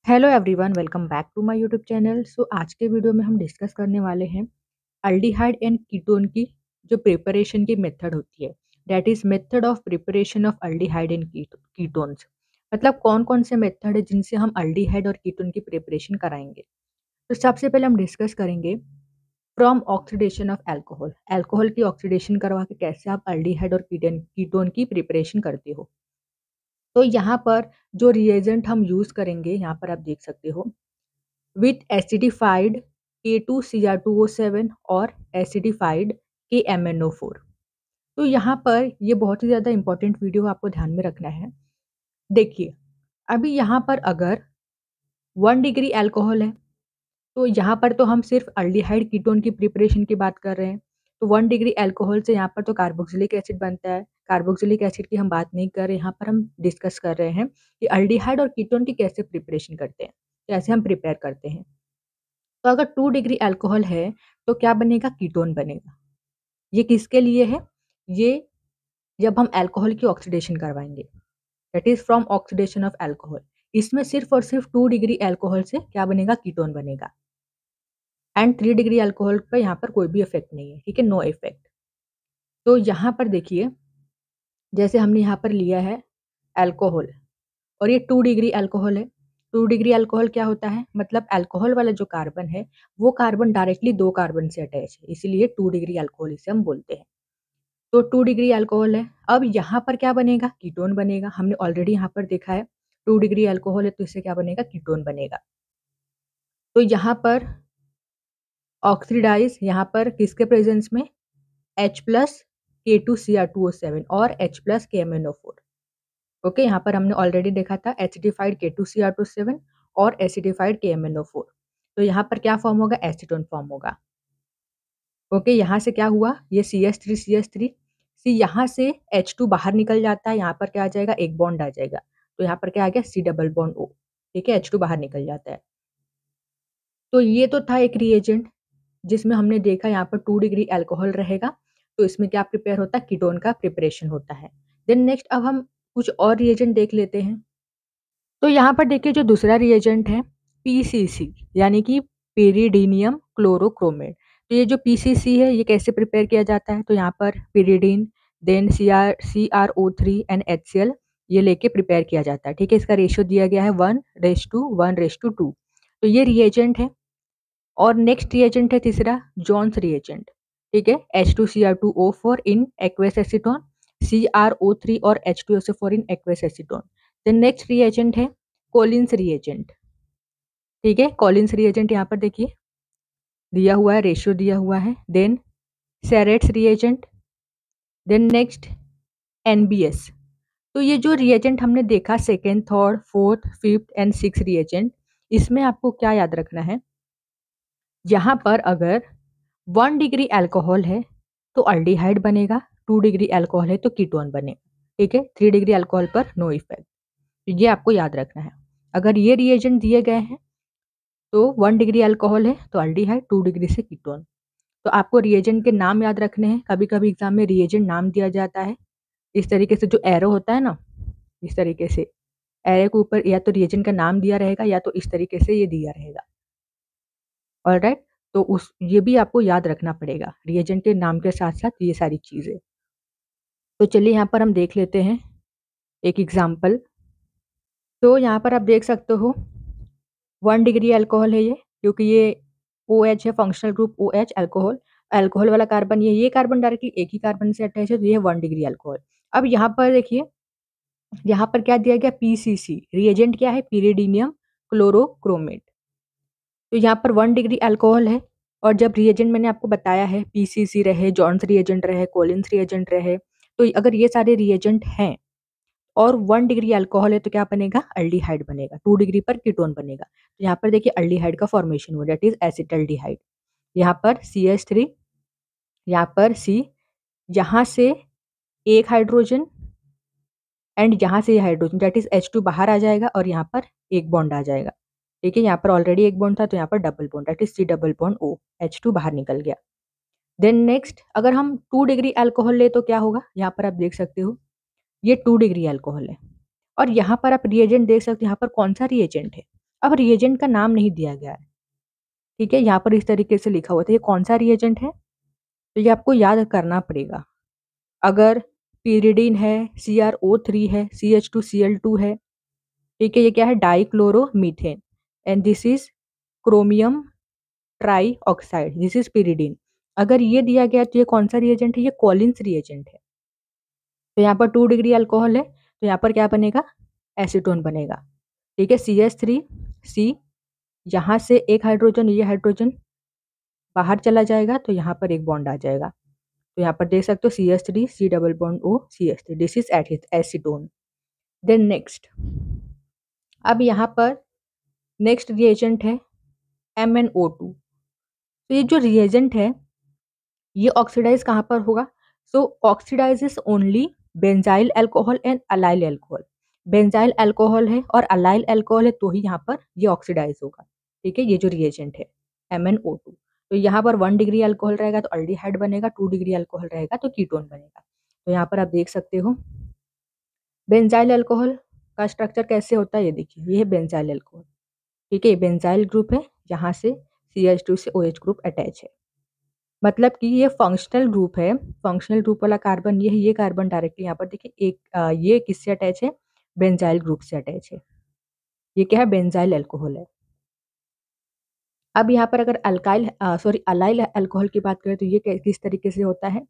Hello everyone, welcome back to my YouTube channel. आज के video में हम डिस्कस करने वाले हैं अल्डिहाइड एंड कीटोन की जो प्रिपरेशन की मेथड होती है, that is method of preparation of aldehyde and ketones. मतलब कौन कौन से मेथड है जिनसे हम अल्डिहाइड और कीटोन की प्रिपरेशन कराएंगे। तो सबसे पहले हम डिस्कस करेंगे from oxidation of alcohol. Alcohol की ऑक्सीडेशन करवा के कैसे आप अल्डिहाइड और कीटोन की प्रिपरेशन करते हो। तो यहाँ पर जो रिएजेंट हम यूज करेंगे, यहाँ पर आप देख सकते हो with acidified K2Cr2O7 और acidified KMnO4। तो यहाँ पर ये बहुत ही ज़्यादा इंपॉर्टेंट वीडियो आपको ध्यान में रखना है। देखिए, अभी यहाँ पर अगर 1 डिग्री अल्कोहल है तो यहाँ पर तो हम सिर्फ अल्डिहाइड कीटोन की प्रिपरेशन की बात कर रहे हैं। तो 1 डिग्री अल्कोहल से यहाँ पर तो कार्बोक्सिलिक एसिड बनता है। कार्बोक्सिलिक एसिड की हम बात नहीं कर रहे, यहाँ पर हम डिस्कस कर रहे हैं कि अल्डिहाइड और कीटोन की कैसे प्रिपरेशन करते हैं, कैसे हम प्रिपेयर करते हैं। तो अगर 2 डिग्री अल्कोहल है तो क्या बनेगा? कीटोन बनेगा। ये किसके लिए है? ये जब हम अल्कोहल की ऑक्सीडेशन करवाएंगे, that is from oxidation of alcohol. इसमें सिर्फ और सिर्फ 2 डिग्री अल्कोहल से क्या बनेगा? कीटोन बनेगा। एंड 3 डिग्री अल्कोहल का यहाँ पर कोई भी इफेक्ट नहीं है, ठीक है, नो इफेक्ट। तो यहाँ पर देखिए, जैसे हमने यहाँ पर लिया है अल्कोहल और ये 2 डिग्री अल्कोहल है। 2 डिग्री अल्कोहल क्या होता है? मतलब अल्कोहल वाला जो कार्बन है वो कार्बन डायरेक्टली 2 कार्बन से अटैच है, इसीलिए 2 डिग्री अल्कोहल इसे हम बोलते हैं। तो 2 डिग्री अल्कोहल है। अब यहाँ पर क्या बनेगा? कीटोन बनेगा। हमने ऑलरेडी यहाँ पर देखा है 2 डिग्री अल्कोहल है तो इससे क्या बनेगा? कीटोन बनेगा। तो यहाँ पर ऑक्सीडाइज, यहाँ पर किसके प्रेजेंस में? H+K2Cr2O7 और H+KMnO4। ओके, यहाँ पर हमने ऑलरेडी देखा था एसिडिफाइड K2Cr2O7 और एसिडिफाइड KMnO4। तो यहाँ पर क्या फॉर्म होगा? एसीटोन फॉर्म होगा। ओके, यहाँ से क्या हुआ? ये CH3 सी, यहाँ से H2 बाहर निकल जाता है, यहाँ पर क्या आ जाएगा? एक बॉन्ड आ जाएगा। तो यहाँ पर क्या आ गया? C double bond O। ठीक है, H2 बाहर निकल जाता है। तो ये तो था एक रिएजेंट जिसमें हमने देखा यहाँ पर 2 डिग्री अल्कोहल रहेगा तो इसमें क्या प्रिपेयर होता है? कीटोन का प्रिपरेशन होता है। देन नेक्स्ट अब हम कुछ और रिएजेंट देख लेते हैं। तो यहाँ पर देखिए, जो दूसरा रिएजेंट है PCC, यानी कि पेरिडीनियम क्लोरोक्रोमेट। तो ये जो PCC है ये कैसे प्रिपेयर किया जाता है? तो यहाँ पर pyridine, then CrO3 and HCl ये लेके प्रिपेयर किया जाता है। ठीक है, इसका रेशियो दिया गया है 1:1:2। तो ये रिएजेंट है। और नेक्स्ट रिएजेंट है तीसरा, जॉन्स रिएजेंट। ठीक है, H2Cr2O4 इन एक्वस एसीटोन, CrO3 और H2SO4 in aqueous acetone. Then next reagent है कोलिन्स रिएजेंट। ठीक है, कोलिन्स रिएजेंट यहाँ पर देखिए दिया हुआ है, रेशियो दिया हुआ है। Then Sarett's reagent, then next NBS। तो ये जो रिएजेंट हमने देखा, second, third, fourth, fifth and six reagent, इसमें आपको क्या याद रखना है? यहाँ पर अगर 1 डिग्री अल्कोहल है तो अल्डिहाइड बनेगा, 2 डिग्री अल्कोहल है तो कीटोन बनेगा। ठीक है, 3 डिग्री अल्कोहल पर नो इफेक्ट। ये आपको याद रखना है। अगर ये रिएजेंट दिए गए हैं तो 1 डिग्री अल्कोहल है तो अल्डिहाइड, 2 डिग्री से कीटोन। तो आपको रिएजेंट के नाम याद रखने हैं। कभी कभी एग्जाम में रिएजेंट नाम दिया जाता है इस तरीके से, जो एरो होता है ना, इस तरीके से एरो के ऊपर या तो रिएजेंट का नाम दिया रहेगा या तो इस तरीके से ये दिया रहेगा। ऑलराइट, तो उस ये भी आपको याद रखना पड़ेगा, रिएजेंट के नाम के साथ साथ ये सारी चीज़ें। तो चलिए यहाँ पर हम देख लेते हैं एक एग्जाम्पल। तो यहाँ पर आप देख सकते हो 1 डिग्री अल्कोहल है ये, क्योंकि ये OH है, functional group OH, alcohol. Alcohol वाला कार्बन ये कार्बन डायरेक्टली एक ही कार्बन से अटैच है, तो ये 1 डिग्री अल्कोहल। अब यहाँ पर देखिए, यहाँ पर क्या दिया गया? PCC। रिएजेंट क्या है? पिरिडीनियम क्लोरोक्रोमेट। तो यहाँ पर 1 डिग्री अल्कोहल है और जब रिएजेंट मैंने आपको बताया है PCC रहे, जॉन्स रिएजेंट रहे, कोलिन्स रिएजेंट रहे, तो अगर ये सारे रिएजेंट हैं और 1 डिग्री अल्कोहल है तो क्या बनेगा? अल्डिहाइड बनेगा। 2 डिग्री पर कीटोन बनेगा। तो यहाँ पर देखिए अल्डिहाइड का फॉर्मेशन हुआ, दैट इज एसिटल्डिहाइड। यहाँ पर CH3, यहाँ पर C, यहाँ से एक हाइड्रोजन एंड यहाँ से ये हाइड्रोजन, दैट इज H2 बाहर आ जाएगा और यहाँ पर एक बॉन्ड आ जाएगा। ठीक है, यहाँ पर ऑलरेडी एक बॉन्ड था तो यहाँ पर double bond, that is C double bond O, H2 बाहर निकल गया। देन नेक्स्ट, अगर हम 2 डिग्री अल्कोहल ले तो क्या होगा? यहाँ पर आप देख सकते हो ये 2 डिग्री अल्कोहल है और यहाँ पर आप रिएजेंट देख सकते हो, यहाँ पर कौन सा रिएजेंट है? अब रिएजेंट का नाम नहीं दिया गया है, ठीक है, यहाँ पर इस तरीके से लिखा हुआ था, ये कौन सा रिएजेंट है, तो ये आपको याद करना पड़ेगा। अगर pyridine है, CrO3 है, CH2Cl2 है, ठीक है, ये क्या है, dichloromethane, and this is chromium try oxide, this is pyridine। अगर ये दिया गया तो ये कौन सा रिएजेंट है, ये कॉलिन्स रिएजेंट है। तो यहाँ पर 2 डिग्री अल्कोहल है, तो यहाँ पर क्या बनेगा, एसीटोन बनेगा, ठीक है, CH3C, यहाँ से एक हाइड्रोजन, ये हाइड्रोजन बाहर चला जाएगा तो यहाँ पर एक बॉन्ड आ जाएगा, तो यहाँ पर देख सकते हो CH3 C double bond O CH3, this is acetone. Then next, अब यहाँ पर नेक्स्ट रिएजेंट है MnO2। तो ये जो रिएजेंट है ये ऑक्सीडाइज कहाँ पर होगा, so oxidises only benzyl alcohol and allyl alcohol. Benzyl alcohol है और अलाइल अल्कोहल है तो ही यहाँ पर ये ऑक्सीडाइज होगा, ठीक है, ये जो रिएजेंट है MnO2। तो यहाँ पर 1 डिग्री अल्कोहल रहेगा तो अल्डिहाइड बनेगा, 2 डिग्री अल्कोहल रहेगा तो कीटोन बनेगा। तो यहाँ पर आप देख सकते हो बेंजाइल अल्कोहल का स्ट्रक्चर कैसे होता है, ये देखिए, ये है बेंजाइल अल्कोहल, ठीक है, ये बेंजाइल ग्रुप है, यहाँ से CH2 से OH ग्रुप अटैच है, मतलब कि ये फंक्शनल ग्रुप है। फंक्शनल ग्रुप वाला कार्बन ये है, ये कार्बन डायरेक्टली यहाँ पर देखिए एक ये किससे अटैच है, बेंजाइल ग्रुप से अटैच है, ये क्या है, बेंजाइल अल्कोहल है। अब यहाँ पर अगर अलाइल अल्कोहल की बात करें तो ये किस तरीके से होता है,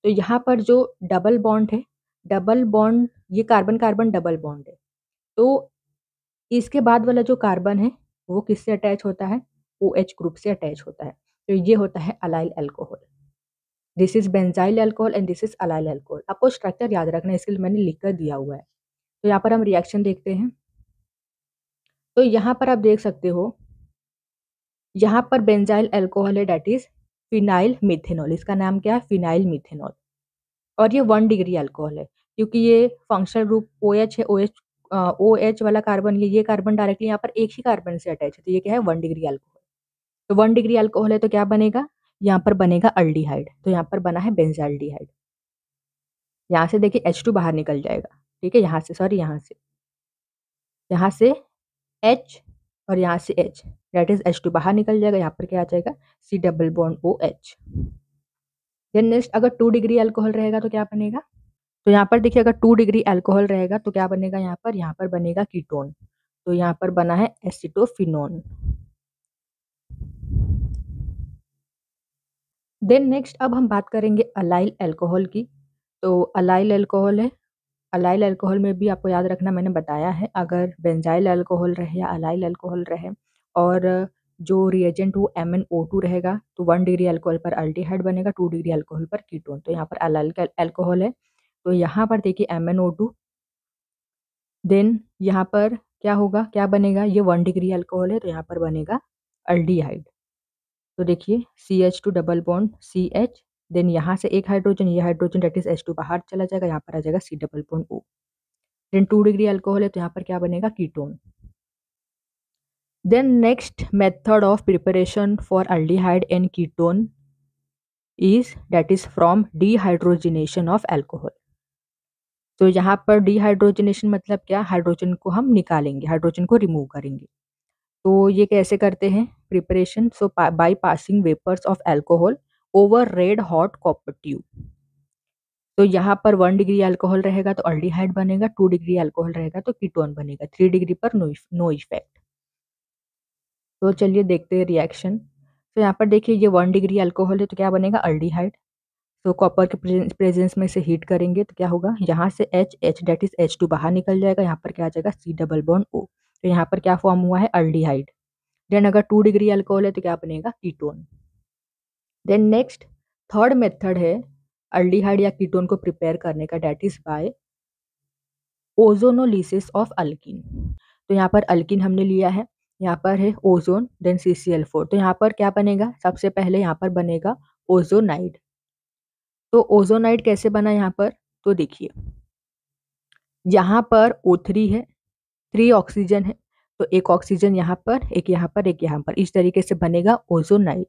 तो यहाँ पर जो डबल बॉन्ड है, डबल बॉन्ड, ये कार्बन कार्बन डबल बॉन्ड है, तो इसके बाद वाला जो कार्बन है वो किससे अटैच होता है, OH ग्रुप से अटैच होता है, तो ये होता है allyl alcohol. This is benzyl alcohol and this is allyl alcohol. आपको स्ट्रक्चर याद रखना है, इसके लिए मैंने लिख कर दिया हुआ है। तो यहाँ पर हम रिएक्शन देखते हैं, तो यहाँ पर आप देख सकते हो, यहाँ पर बेंजाइल अल्कोहल है, डेट इज फिनाइल मिथेनॉल, इसका नाम क्या है, फिनाइल मिथेनॉल, और ये 1 डिग्री अल्कोहल है, क्योंकि ये फंक्शनल ग्रुप OH है, OH वाला कार्बन, ये कार्बन डायरेक्टली यहाँ पर एक ही कार्बन से अटैच है, तो ये क्या है, 1 डिग्री अल्कोहल। तो 1 डिग्री अल्कोहल है तो क्या बनेगा, यहाँ पर बनेगा अल्डिहाइड, तो यहाँ पर बना है बेंजाल्डिहाइड। यहाँ से देखिए H2 बाहर निकल जाएगा, ठीक है, यहाँ से H और यहाँ से H, दैट इज H2 बाहर निकल जाएगा, यहाँ पर क्या आ जाएगा, C double bond OH। Then next, अगर 2 डिग्री अल्कोहल रहेगा तो क्या बनेगा, तो यहाँ पर देखिए अगर 2 डिग्री अल्कोहल रहेगा तो क्या बनेगा, यहाँ पर बनेगा कीटोन, तो यहाँ पर बना है एसिटोफिनोन। देन नेक्स्ट, अब हम बात करेंगे अलाइल अल्कोहल की। तो अलाइल अल्कोहल है, अलाइल अल्कोहल में भी आपको याद रखना, मैंने बताया है, अगर बेंजाइल अल्कोहल रहे या अलाइल अल्कोहल रहे और जो रिएजेंट वो MnO2 रहेगा तो 1 डिग्री अल्कोहल पर अल्डिहाइड बनेगा, 2 डिग्री अल्कोहल पर कीटोन। तो यहाँ पर अलाइल अल्कोहल है, तो यहाँ पर देखिए MnO2, देन यहाँ पर क्या होगा, क्या बनेगा, ये 1 डिग्री अल्कोहल है तो यहाँ पर बनेगा अल्डिहाइड। तो देखिए CH2 double bond CH, then यहाँ से एक हाइड्रोजन, ये हाइड्रोजन डेट इज H2 बाहर चला जाएगा, यहाँ पर आ जाएगा C double bond O। Then 2 degree alcohol है तो यहाँ पर क्या बनेगा, ketone. Then next method of preparation for aldehyde and ketone is that is from dehydrogenation of alcohol. तो यहाँ पर डिहाइड्रोजिनेशन मतलब क्या, हाइड्रोजन को हम निकालेंगे, हाइड्रोजन को रिमूव करेंगे। तो ये कैसे करते हैं preparation, so by passing vapours of alcohol over red hot copper tube. तो यहाँ पर 1 डिग्री अल्कोहल रहेगा तो अल्डिहाइड बनेगा, 2 डिग्री अल्कोहल रहेगा तो कीटोन बनेगा, 3 डिग्री पर नो इफेक्ट। तो चलिए देखते हैं रिएक्शन। तो यहाँ पर देखिए ये 1 डिग्री अल्कोहल है तो क्या बनेगा, अल्डिहाइड। तो कॉपर के प्रेजेंस में से हीट करेंगे तो क्या होगा, यहाँ से H डेट इज H2 बाहर निकल जाएगा, यहाँ पर क्या आ जाएगा, C डबल बॉन्ड O। तो यहाँ पर क्या फॉर्म हुआ है, अल्डिहाइड। देन अगर 2 डिग्री अल्कोहल है तो क्या बनेगा, ketone. Then next third method है अल्डिहाइड या कीटोन को प्रिपेयर करने का, that is by ozonolysis of alkyne. तो यहाँ पर अल्किन हमने लिया है, यहाँ पर है ओजोन, देन CCl4, तो यहाँ पर क्या बनेगा, सबसे पहले यहाँ पर बनेगा ओजोनाइड। तो ओजोनाइड कैसे बना यहाँ पर, तो देखिए यहाँ पर O3 है, 3 ऑक्सीजन है, तो एक ऑक्सीजन यहाँ पर, एक यहाँ पर, एक यहाँ पर, इस तरीके से बनेगा ओजोनाइड।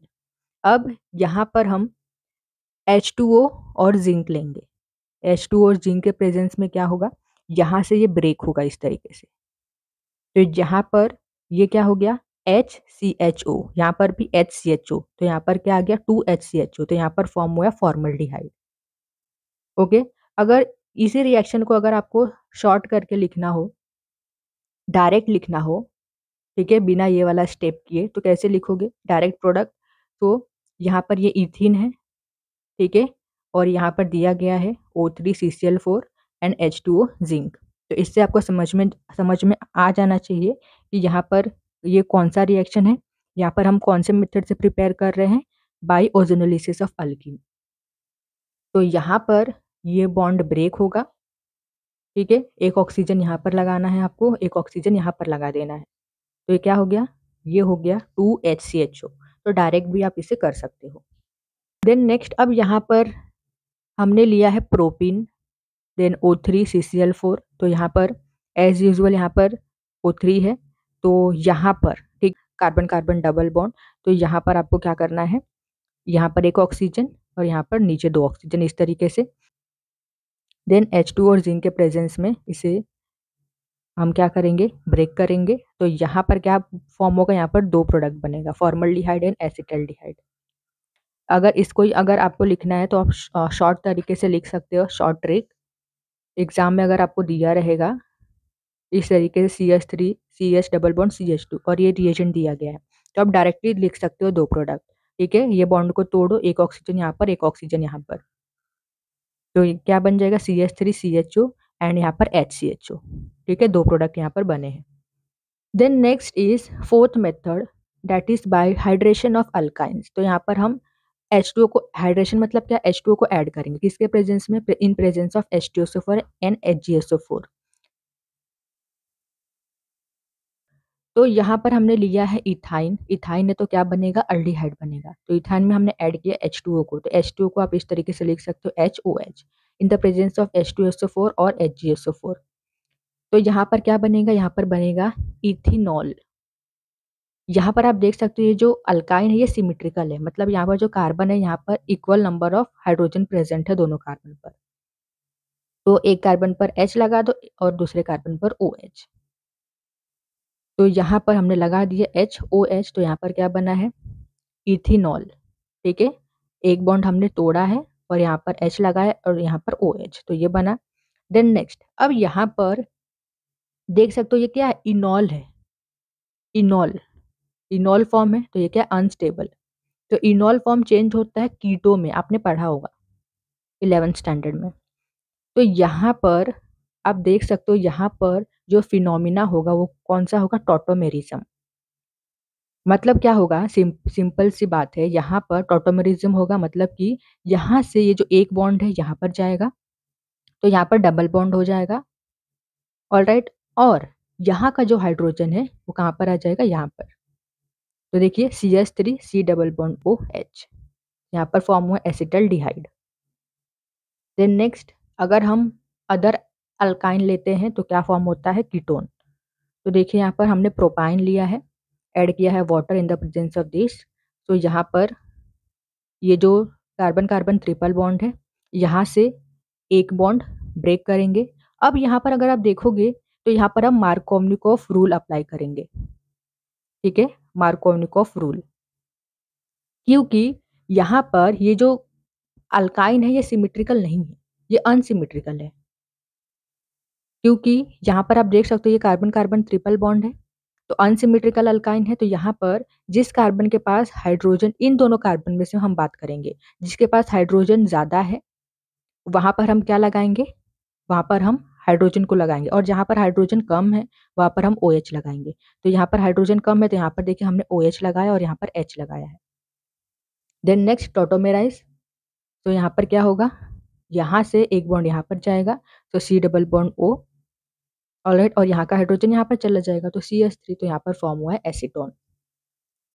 अब यहाँ पर हम H2O और जिंक लेंगे, H2O और जिंक के प्रेजेंस में क्या होगा, यहाँ से ये ब्रेक होगा इस तरीके से, तो यहाँ पर ये क्या हो गया HCHO, यहाँ पर भी HCHO, तो यहाँ पर क्या आ गया 2HCHO, तो यहाँ पर फॉर्म हुआ फॉर्मल्डिहाइड। ओके, अगर इसी रिएक्शन को अगर आपको शॉर्ट करके लिखना हो, डायरेक्ट लिखना हो, ठीक है, बिना ये वाला स्टेप किए, तो कैसे लिखोगे डायरेक्ट प्रोडक्ट? तो यहाँ पर ये इथीन है, ठीक है, और यहाँ पर दिया गया है O3CCl4 एंड H2O जिंक। तो इससे आपको समझ में आ जाना चाहिए कि यहाँ पर ये कौन सा रिएक्शन है, यहाँ पर हम कौन से मेथड से प्रिपेयर कर रहे हैं, बाय ओजोनोलिसिस ऑफ अल्कीन। तो यहाँ पर ये बॉन्ड ब्रेक होगा, ठीक है, एक ऑक्सीजन यहाँ पर लगाना है आपको, एक ऑक्सीजन यहाँ पर लगा देना है। तो ये क्या हो गया, ये हो गया 2HCHO। तो डायरेक्ट भी आप इसे कर सकते हो। देन नेक्स्ट, अब यहाँ पर हमने लिया है प्रोपीन, देन O3CCl4, तो यहाँ पर एज यूजुअल यहाँ पर O3 है, तो यहाँ पर ठीक कार्बन कार्बन डबल बॉन्ड, तो यहाँ पर आपको क्या करना है, यहाँ पर एक ऑक्सीजन और यहाँ पर नीचे 2 ऑक्सीजन, इस तरीके से। देन H2 और जिंक के प्रेजेंस में इसे हम क्या करेंगे, ब्रेक करेंगे। तो यहाँ पर क्या फॉर्म होगा, यहाँ पर 2 प्रोडक्ट बनेगा, फॉर्मल्डिहाइड एंड एसिटल्डिहाइड। अगर आपको लिखना है तो आप शॉर्ट तरीके से लिख सकते हो, शॉर्ट ट्रिक। एग्जाम में अगर आपको दिया रहेगा इस तरीके से CH3 CH double bond CH2 और ये रिएजेंट दिया गया है, तो आप डायरेक्टली लिख सकते हो 2 प्रोडक्ट, ठीक है। ये बॉन्ड को तोड़ो, एक ऑक्सीजन यहाँ पर, एक ऑक्सीजन यहाँ पर, तो ये क्या बन जाएगा CH3 CHO एंड यहाँ पर HCHO, ठीक है, 2 प्रोडक्ट यहाँ पर बने हैं। Then next is fourth method, that is by hydration of alkynes. तो यहाँ पर हम H2O को, हाइड्रेशन मतलब क्या, H2O को ऐड करेंगे किसके प्रेजेंस में, in presence of H2SO4 and HgSO4। तो यहाँ पर हमने लिया है इथाइन, इथाइन है तो क्या बनेगा, अल्डिहाइड बनेगा। तो इथाइन में हमने ऐड किया H2O को, तो H2O को आप इस तरीके से लिख सकते हो HOH in the presence of H2SO4 और HgSO4। तो यहाँ पर क्या बनेगा, यहाँ पर बनेगा इथिनॉल। यहाँ पर आप देख सकते हो ये जो अल्काइन है ये सिमेट्रिकल है, मतलब यहाँ पर जो कार्बन है यहाँ पर equal number of hydrogen present है दोनों कार्बन पर। तो एक कार्बन पर H लगा दो और दूसरे कार्बन पर OH। तो यहाँ पर हमने लगा दिया HOH, तो यहाँ पर क्या बना है, इथिनॉल, ठीक है। एक बॉन्ड हमने तोड़ा है और यहाँ पर H लगाया और यहाँ पर OH, तो ये बना। देन नेक्स्ट, अब यहाँ पर देख सकते हो ये क्या है, इनॉल है, इनॉल, इनॉल फॉर्म है, तो ये क्या, अनस्टेबल। तो इनॉल फॉर्म चेंज होता है कीटो में, आपने पढ़ा होगा 11th स्टैंडर्ड में। तो यहाँ पर आप देख सकते हो यहाँ पर जो फिनोमिना होगा वो कौन सा होगा, टॉटोमेरिज्म। मतलब क्या होगा, सिंपल सी बात है, यहाँ पर टॉटोमेरिज्म होगा, मतलब कि यहाँ से ये जो एक बॉन्ड है यहाँ पर जाएगा, तो यहाँ पर डबल बॉन्ड हो जाएगा, ऑलराइट। और यहाँ का जो हाइड्रोजन है वो कहाँ पर आ जाएगा, यहाँ पर। तो देखिए CH3 C double bond OH, यहाँ पर फॉर्म हुआ एसिटल्डिहाइड। देन नेक्स्ट, अगर हम अदर अल्काइन लेते हैं तो क्या फॉर्म होता है, कीटोन। तो देखिए यहाँ पर हमने प्रोपाइन लिया है, ऐड किया है water in the presence of this. तो यहाँ पर ये जो कार्बन कार्बन ट्रिपल बॉन्ड है यहाँ से एक बॉन्ड ब्रेक करेंगे। अब यहाँ पर अगर आप देखोगे तो यहाँ पर हम मार्कोवनिकोव रूल अप्लाई करेंगे, ठीक है, मार्कोवनिकोव रूल। क्योंकि यहाँ पर ये जो अल्काइन है ये सिमेट्रिकल नहीं है, ये अनसिमेट्रिकल है। क्योंकि यहाँ पर आप देख सकते हो ये कार्बन कार्बन ट्रिपल बॉन्ड है, तो अनसिमेट्रिकल अल्काइन है। तो यहाँ पर जिस कार्बन के पास हाइड्रोजन, इन दोनों कार्बन में से हम बात करेंगे, जिसके पास हाइड्रोजन ज़्यादा है वहाँ पर हम क्या लगाएंगे, वहाँ पर हम हाइड्रोजन को लगाएंगे, और जहाँ पर हाइड्रोजन कम है वहाँ पर हम OH लगाएंगे। तो यहाँ पर हाइड्रोजन कम है तो यहाँ पर देखिए हमने OH लगाया और यहाँ पर H लगाया है। Then next, tautomerise. तो यहाँ पर क्या होगा, यहाँ से एक बॉन्ड यहाँ पर जाएगा, तो C double bond O, alright, और यहाँ का हाइड्रोजन यहाँ पर चला जाएगा, तो CH3, तो यहाँ पर फॉर्म हुआ है एसीटोन।